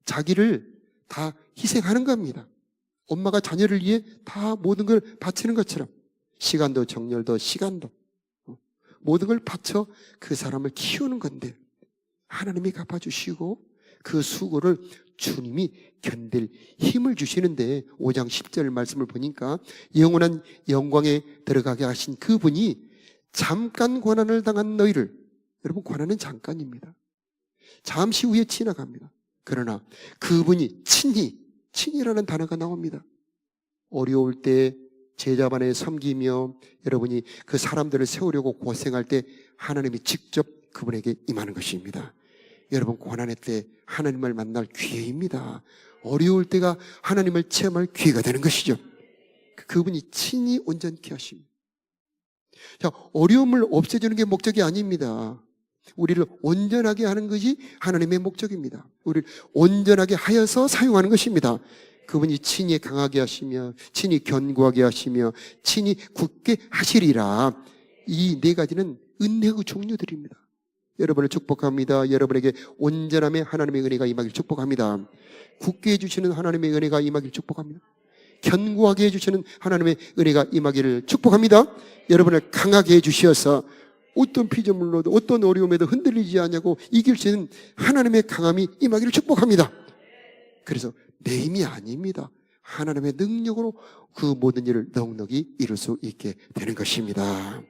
Speaker 3: 자기를 다 희생하는 겁니다. 엄마가 자녀를 위해 다 모든 걸 바치는 것처럼 시간도 정열도 시간도 모든 걸 바쳐 그 사람을 키우는 건데 하나님이 갚아주시고 그 수고를 주님이 견딜 힘을 주시는데 5장 10절 말씀을 보니까 영원한 영광에 들어가게 하신 그분이 잠깐 고난을 당한 너희를, 여러분 고난은 잠깐입니다. 잠시 후에 지나갑니다. 그러나 그분이 친히라는 단어가 나옵니다. 어려울 때 제자반에 섬기며 여러분이 그 사람들을 세우려고 고생할 때 하나님이 직접 그분에게 임하는 것입니다. 여러분 고난의 때 하나님을 만날 기회입니다. 어려울 때가 하나님을 체험할 기회가 되는 것이죠. 그분이 친히 온전케 하십니다. 자, 어려움을 없애주는 게 목적이 아닙니다. 우리를 온전하게 하는 것이 하나님의 목적입니다. 우리를 온전하게 하여서 사용하는 것입니다. 그분이 친히 강하게 하시며 친히 견고하게 하시며 친히 굳게 하시리라. 이 네 가지는 은혜의 종류들입니다. 여러분을 축복합니다. 여러분에게 온전함의 하나님의 은혜가 임하길 축복합니다. 굳게 해주시는 하나님의 은혜가 임하길 축복합니다. 견고하게 해주시는 하나님의 은혜가 임하기를 축복합니다. 여러분을 강하게 해주시어서 어떤 피조물로도 어떤 어려움에도 흔들리지 않냐고 이길 수 있는 하나님의 강함이 임하기를 축복합니다. 그래서 내 힘이 아닙니다. 하나님의 능력으로 그 모든 일을 넉넉히 이룰 수 있게 되는 것입니다.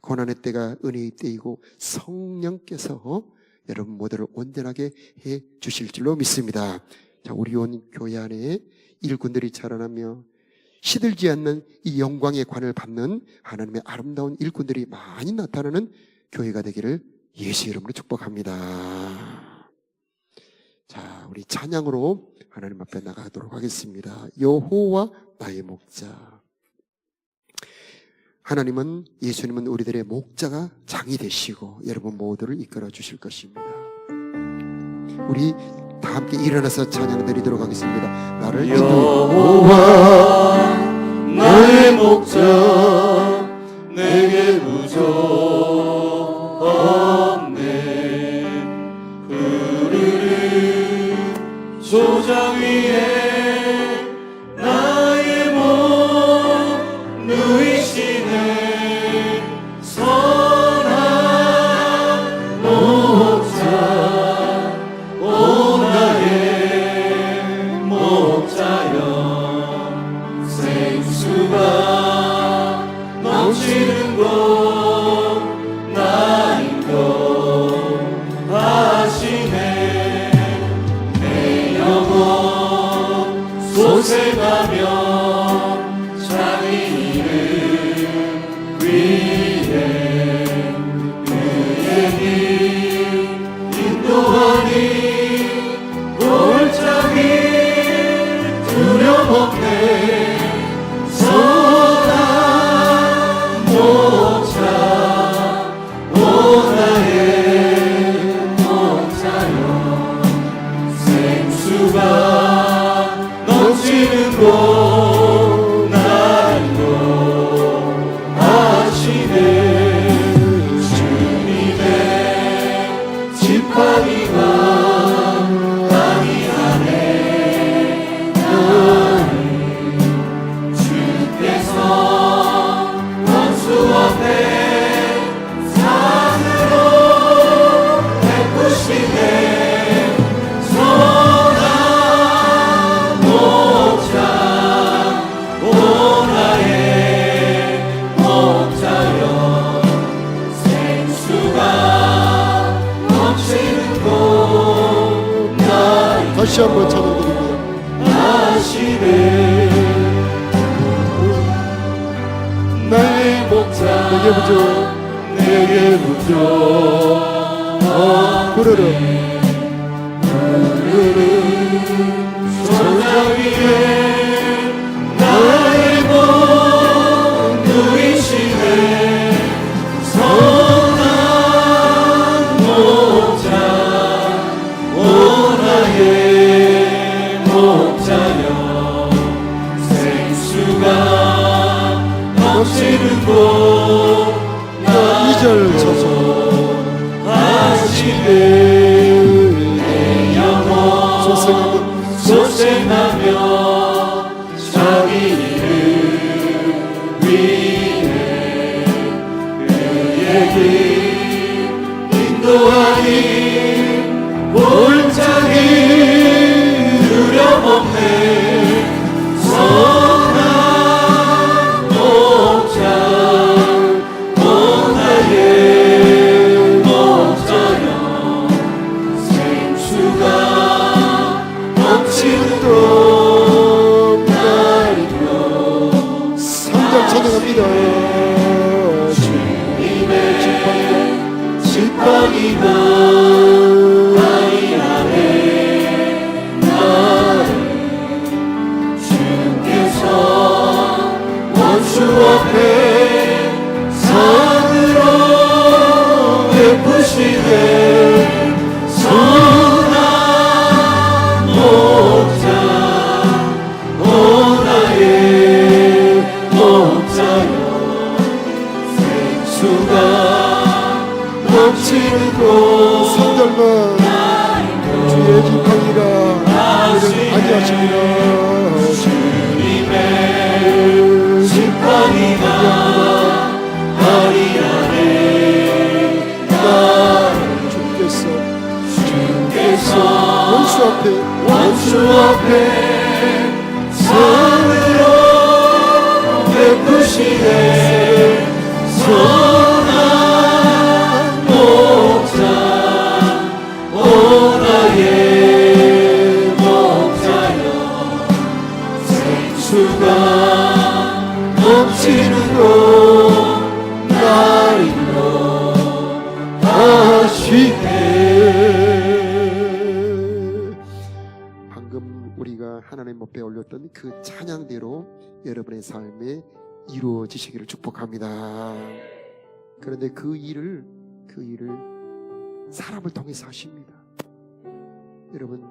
Speaker 3: 고난의 때가 은혜의 때이고 성령께서 여러분 모두를 온전하게 해 주실 줄로 믿습니다. 자, 우리 온 교회 안에 일꾼들이 자라나며 시들지 않는 이 영광의 관을 받는 하나님의 아름다운 일꾼들이 많이 나타나는 교회가 되기를 예수 이름으로 축복합니다. 자, 우리 찬양으로 하나님 앞에 나가도록 하겠습니다. 여호와 나의 목자. 하나님은, 예수님은 우리들의 목자가 장이 되시고 여러분 모두를 이끌어 주실 것입니다. 우리 다 함께 일어나서 찬양 드리도록 하겠습니다. 나를
Speaker 2: 여호와 나의 목자 내게 부족 없네. 푸르른 초장 위에 나의 몸 누이시네. 선한 목자 오 나의 목자여. 생수가 넘치는 곳 나 인도하시네. 내 영혼 소생하며 자기 이름 위에 그의 길 인도하니 골짜기 두려움 없네. 선한 목자 오 나의 목자여. 생수가 넘치는 곳 나 인도하시네. 주님의 지팡이가 땅이 안에 나를 주께서 원수 앞에 산으로 베푸시네. 선한 목자 오 나의 목자여. 생수가 넘치는 곳 나
Speaker 3: 다시 한번 찬양 드립니다.
Speaker 2: 하시네. 나의 목자
Speaker 3: 내게 부족
Speaker 2: 내게 부족
Speaker 3: 부르르
Speaker 2: 소장 위에 나의 몸 누이시네. 선한 목자 오 나의 목자여. 생수가 넘치는 곳 나
Speaker 3: 2절 쳐서
Speaker 2: 하시네. 내 영혼 소생하며 자기 이름 위에 그의 길 인도하니 골짜기 두려움 없네. 선한 목자 오 나의 목자여. 생수가 넘치는 곳 나 인도
Speaker 3: 3절 찬양합니다.
Speaker 2: 주님의 지팡이가 땅이 안에 나를 주께서 원수 앞에 산으로 베푸시네. 선한 목자 오 나의 목자여. 생수가 넘치는 곳
Speaker 3: 3절만 주의 지팡이가 우리를 안위하십니다.
Speaker 2: 주님의 지팡이가 다리 안에 나를
Speaker 3: 주께서
Speaker 2: 원수
Speaker 3: 원수 앞에
Speaker 2: 산으로 베푸시네. 선한 목자 오 나의 목자여. 생수가
Speaker 3: 불렀던 그 찬양대로 여러분의 삶에 이루어지시기를 축복합니다. 그런데 그 일을 사람을 통해서 하십니다. 여러분,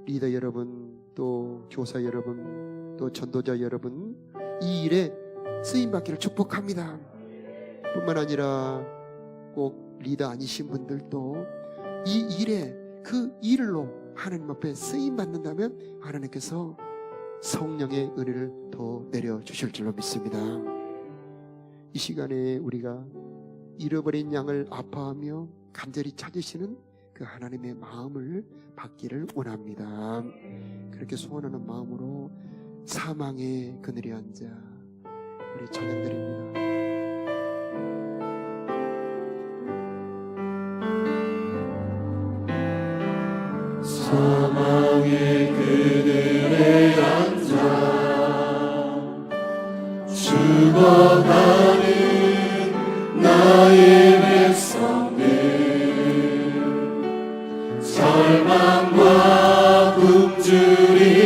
Speaker 3: 리더 여러분, 또 교사 여러분, 또 전도자 여러분, 이 일에 쓰임받기를 축복합니다. 뿐만 아니라 꼭 리더 아니신 분들도 이 일에, 그 일로 하나님 앞에 쓰임받는다면 하나님께서 성령의 은혜를 더 내려주실 줄로 믿습니다. 이 시간에 우리가 잃어버린 양을 아파하며 간절히 찾으시는 그 하나님의 마음을 받기를 원합니다. 그렇게 소원하는 마음으로 사망의 그늘에 앉아 우리 찬양드립니다.
Speaker 2: 사망의 그늘에 앉아 죽어가는 나의 백성들, 절망과 굶주림에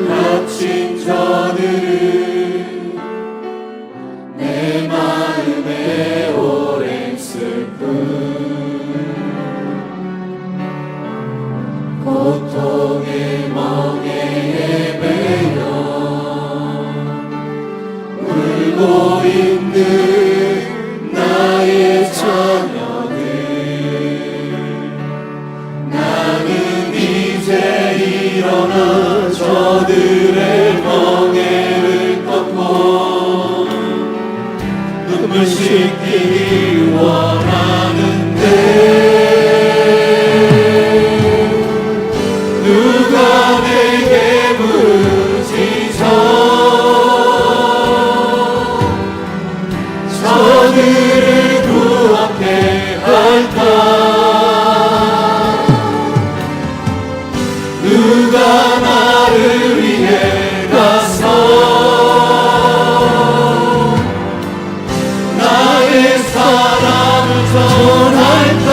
Speaker 2: 갇힌 저들은 내 마음에 오랜 슬픔, 고통의 멍에에 매여 울고 있는 나의 자녀들, 나는 이제 일어나 저들의 멍에를 꺾고 눈물 씻기기 원하는데 누가 내게 부르짖어 저들을 구원케 할까? 누가 나를 위해 가서 나의 사랑을 전할까?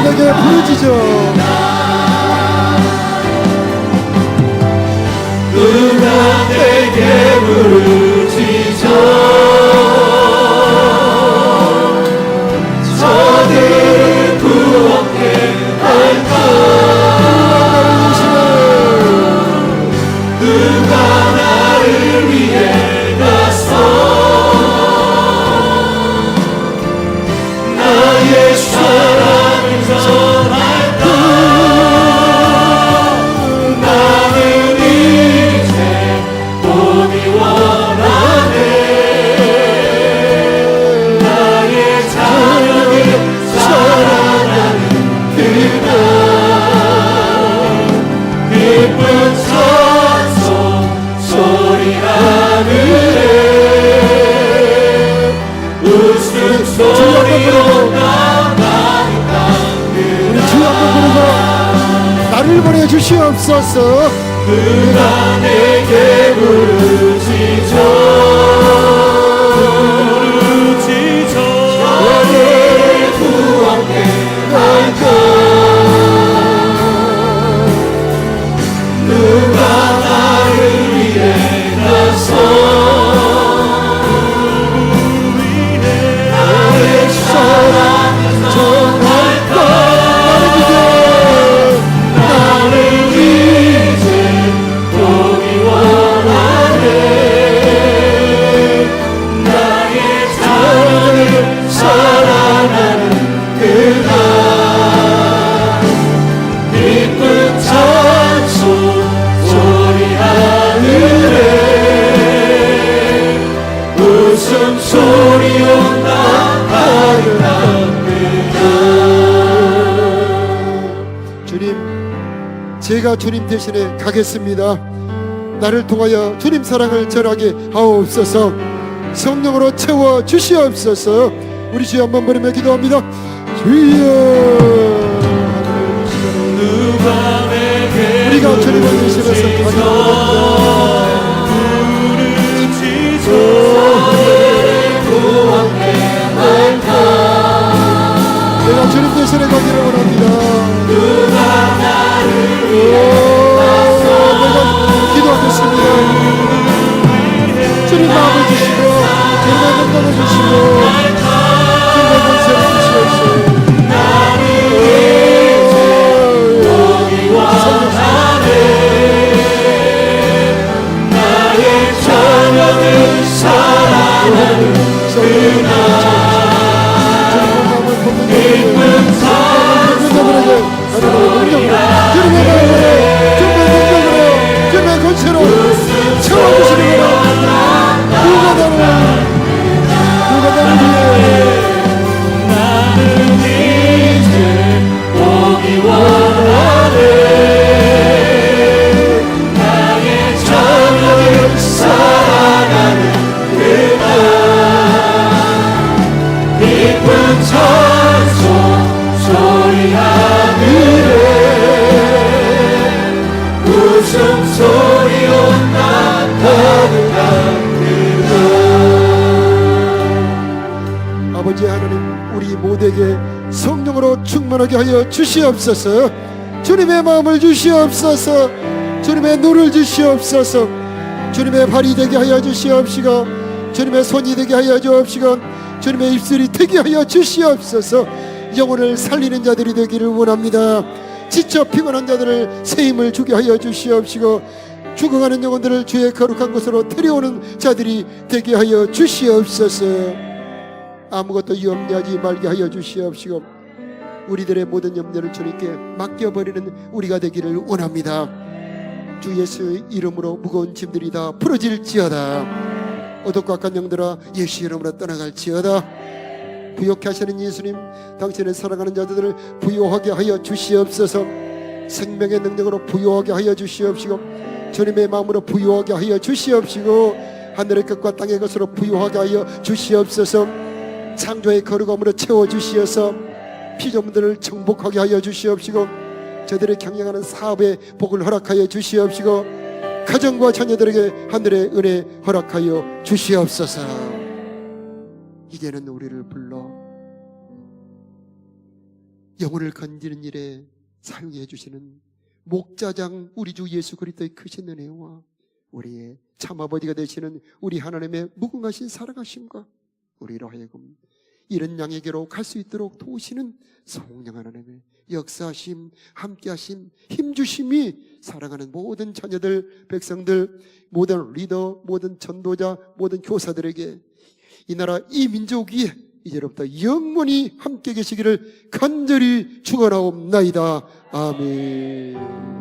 Speaker 3: 내게 부르짖어
Speaker 2: 누가 내게 부르짖어 저들을 구원케 할까? 누가 나를 위해 가서 나의 사랑을 전할까? 나는 이제 보기 원하네. 나의 자녀를 사랑하는 그날 기쁜 찬송 소리 하늘에 웃음소리로
Speaker 3: 나를 보내주시옵소서.
Speaker 2: 누가 내게 부르짖어 저들을 구원케 할까? 누가 나를 위해 가서 나의 사랑을 전할까? 나는 이제 보기 원하네. 나의 자녀를 사랑하는 그날 기쁜 찬송 소리 하늘에 웃음소리 온다 아름다운 그날.
Speaker 3: 주님, 제가 주님 대신에 가겠습니다. 나를 통하여 주님 사랑을 전하게 하옵소서. 성령으로 채워 주시옵소서. 우리 주여 한번 부르며 기도합니다. 주여. 우리가 주님을 의심해서 가져옵니다. 내가 주님 대신에 가기를 원합니다. 내가 기도하겠습니다. 주님 마음을 주시고 주님의 능력을 주시고 주님의 권세를 주시옵소서.
Speaker 2: 나의 자녀를 사랑하는
Speaker 3: 주님의 권세로 채워주시는 거라. 누가 나를 위해
Speaker 2: 나는 이제 오기 원하네. 나의 자녀를 사랑하는 그날 기쁜 찬송 소리 하늘에 웃음소리 온나 가득한
Speaker 3: 아버지 하나님, 우리 모두에게 성령으로 충만하게 하여 주시옵소서. 주님의 마음을 주시옵소서. 주님의 눈을 주시옵소서. 주님의 발이 되게 하여 주시옵시고 주님의 손이 되게 하여 주옵시고 주님의 입술이 되게 하여 주시옵소서. 영혼을 살리는 자들이 되기를 원합니다. 지쳐 피곤한 자들을 새 힘을 주게 하여 주시옵시고 죽어가는 영혼들을 주의 거룩한 곳으로 데려오는 자들이 되게 하여 주시옵소서. 아무것도 염려하지 말게 하여 주시옵시고 우리들의 모든 염려를 주님께 맡겨버리는 우리가 되기를 원합니다. 주 예수의 이름으로 무거운 짐들이 다 풀어질지어다. 어둡고 악한 영들아 예수 이름으로 떠나갈지어다. 부요케 하시는 예수님, 당신의 사랑하는 자들을 부요하게 하여 주시옵소서. 생명의 능력으로 부요하게 하여 주시옵시고 주님의 마음으로 부요하게 하여 주시옵시고 하늘의 것과 땅의 것으로 부요하게 하여 주시옵소서. 창조의 거룩함으로 채워주시어서 피조물들을 정복하게 하여 주시옵시고 저들의 경영하는 사업에 복을 허락하여 주시옵시고 가정과 자녀들에게 하늘의 은혜 허락하여 주시옵소서. 이제는 우리를 불러 영혼을 건지는 일에 사용해 주시는 목자장 우리 주 예수 그리스도의 크신 은혜와 우리의 참아버지가 되시는 우리 하나님의 무궁하신 사랑하심과 우리로 하여금 이런 양에게로 갈 수 있도록 도우시는 성령 하나님의 역사하심, 함께하심, 힘주심이 사랑하는 모든 자녀들, 백성들, 모든 리더, 모든 전도자, 모든 교사들에게 이 나라 이 민족 위에 이제로부터 영원히 함께 계시기를 간절히 축원하옵나이다. 아멘.